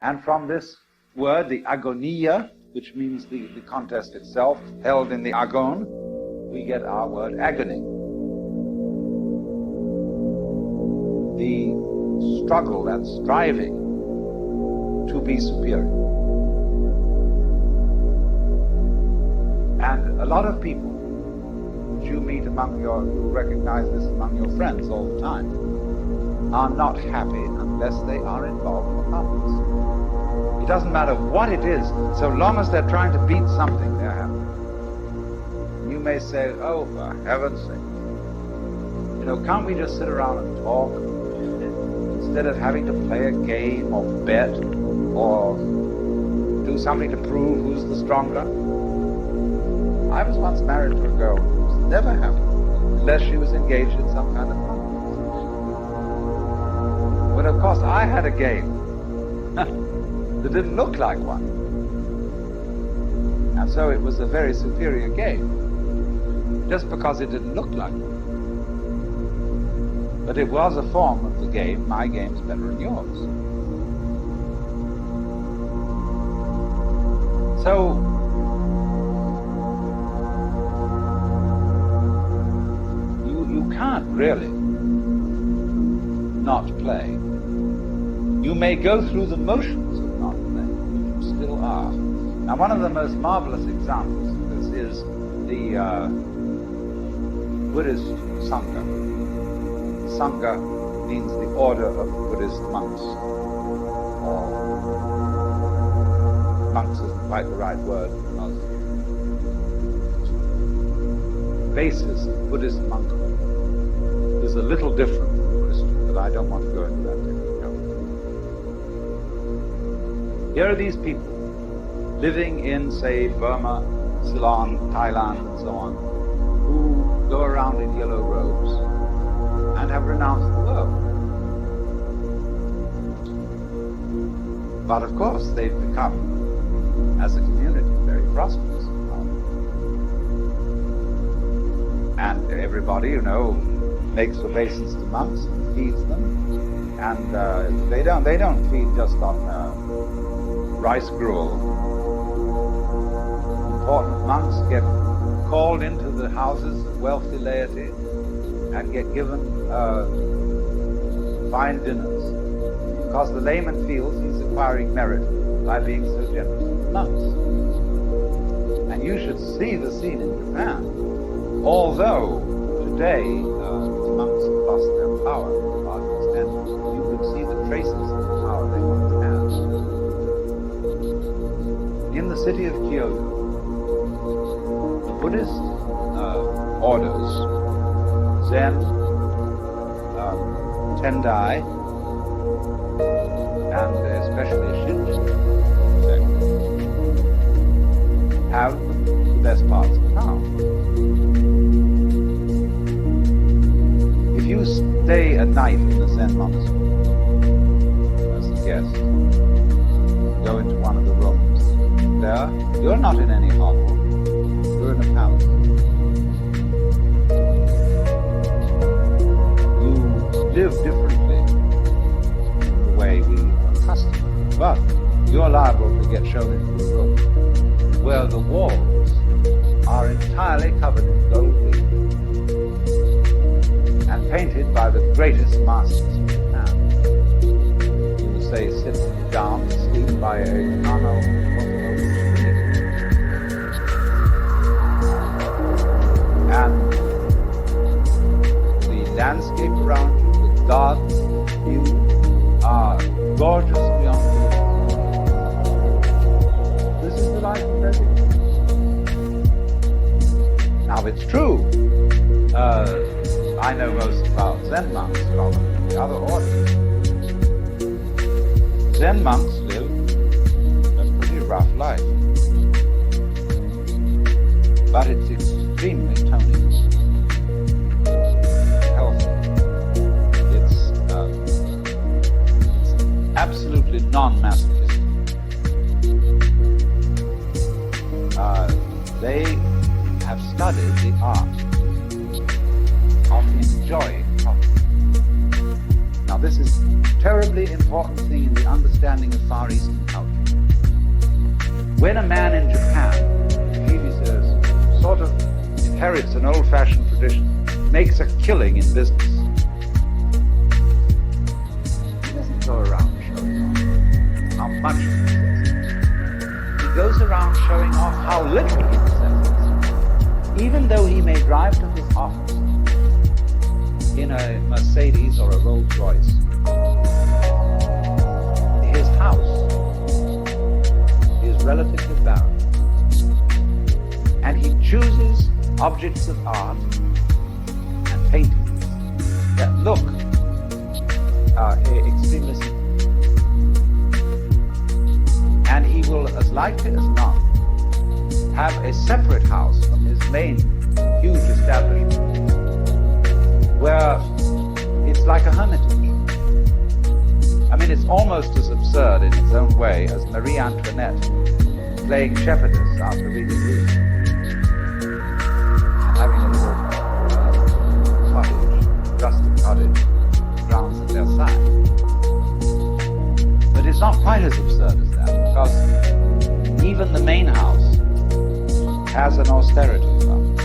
And from this word, the agonia, which means the contest itself, held in the agon, we get our word agony. The struggle and striving to be superior. And a lot of people which you meet you recognize this among your friends all the time, are not happy unless they are involved in commerce. It doesn't matter what it is, so long as they're trying to beat something, they're happy. You may say, oh, for heaven's sake, can't we just sit around and talk instead of having to play a game or bet or do something to prove who's the stronger? I was once married to a girl who was never happy unless she was engaged in some kind of fun. But of course I had a game that didn't look like one. And so it was a very superior game, just because it didn't look like one. But it was a form of the game. My game's better than yours. So, you can't really not play. You may go through the motions of not playing, but you still are. Now, one of the most marvelous examples of this is the Buddhist Sangha. Sangha means the order of Buddhist monks. Or monks isn't quite the right word, because the basis of Buddhist monkhood is a little different from Christian, but I don't want to go into that technicality. Here are these people living in, say, Burma, Ceylon, Thailand, and so on, who go around in yellow robes and have renounced the world. But of course, they've become, as a community, very prosperous. And everybody, makes obeisance to monks and feeds them. And they don't feed just on rice gruel. Important monks get called into the houses of wealthy laity and get given fine dinners, because the layman feels he's acquiring merit by being so generous to the monks. And you should see the scene in Japan. Although today monks have lost their power to a large extent, you could see the traces of the power they once had. In the city of Kyoto, the Buddhist orders, Zen, Tendai, and especially Shinto, have the best parts of town. If you stay a night in the Zen monastery as a guest, go into one of the rooms there, you're not in any hovel, you're in a palace. Live differently from the way we are accustomed, but you're liable to get shown into a room where the walls are entirely covered in gold leaf and painted by the greatest masters of Japan. You will say, sit down and sleep by a Kano and the landscape around you, God's view are gorgeous beyond belief. This is the life of everything. Now it's true, I know most about Zen monks from the other orders. Zen monks live a pretty rough life, but it's extremely tonic. Absolutely non-masochistic. They have studied the art of enjoying comfort. Now Now, this is a terribly important thing in the understanding of Far Eastern culture. When a man in Japan, he sort of inherits an old-fashioned tradition, makes a killing in business, he doesn't go around showing off how much he possesses. He goes around showing off how little he possesses. Even though he may drive to his office in a Mercedes or a Rolls Royce, his house is relatively barren. And he chooses objects of art and paintings that look extremely simple. And he will, as likely as not, have a separate house from his main huge establishment, where it's like a hermitage. I mean, it's almost as absurd in its own way as Marie Antoinette playing shepherdess after reading Louis and having a little cottage, rustic cottage, grounds at Versailles. But it's not quite as absurd as that, because even the main house has an austerity fund.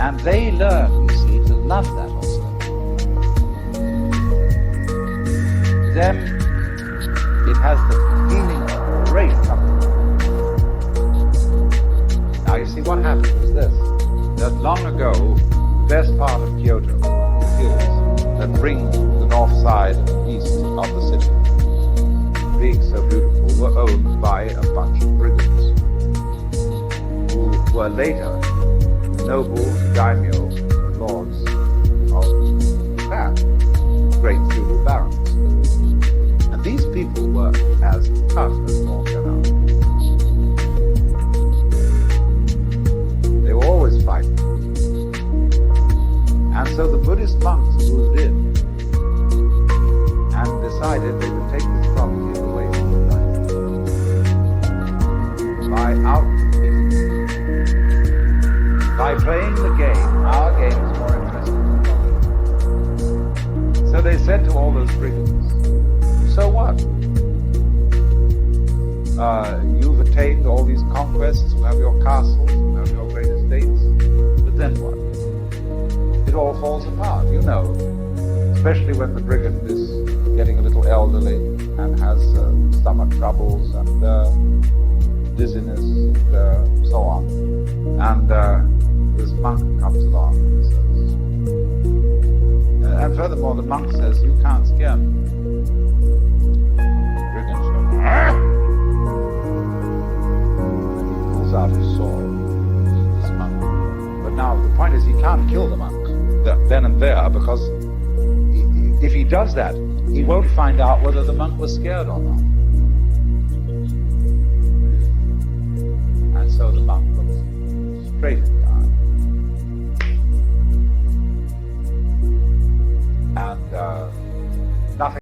And they learn, you see, to love that austerity. To them, it has the feeling of great comfort. Now, you see, what happens is this, that long ago, the best part of Kyoto, the hills that ring the north side and east of the city, being so beautiful, were owned by a bunch of brigands, who were later noble daimyo lords of Japan, great feudal barons. And these people were as tough as all get out. They were always fighting. And so the Buddhist monks moved in and decided they would take this property away from the daimyo by outcompeting. By playing the game, our game is more interesting. So they said to all those brigands, so what? You've attained all these conquests, you have your castles, you have your great estates, but then what? It all falls apart, you know, especially when the brigand is getting a little elderly and has stomach troubles and dizziness and so on. And this monk comes along and says, and furthermore, the monk says, you can't scare me. The brigand says, ah! And he pulls out his sword, this monk. But now the point is, he can't kill the monk then and there, because if he does that, he won't find out whether the monk was scared or not. And so the monk looks straight in the eye. And nothing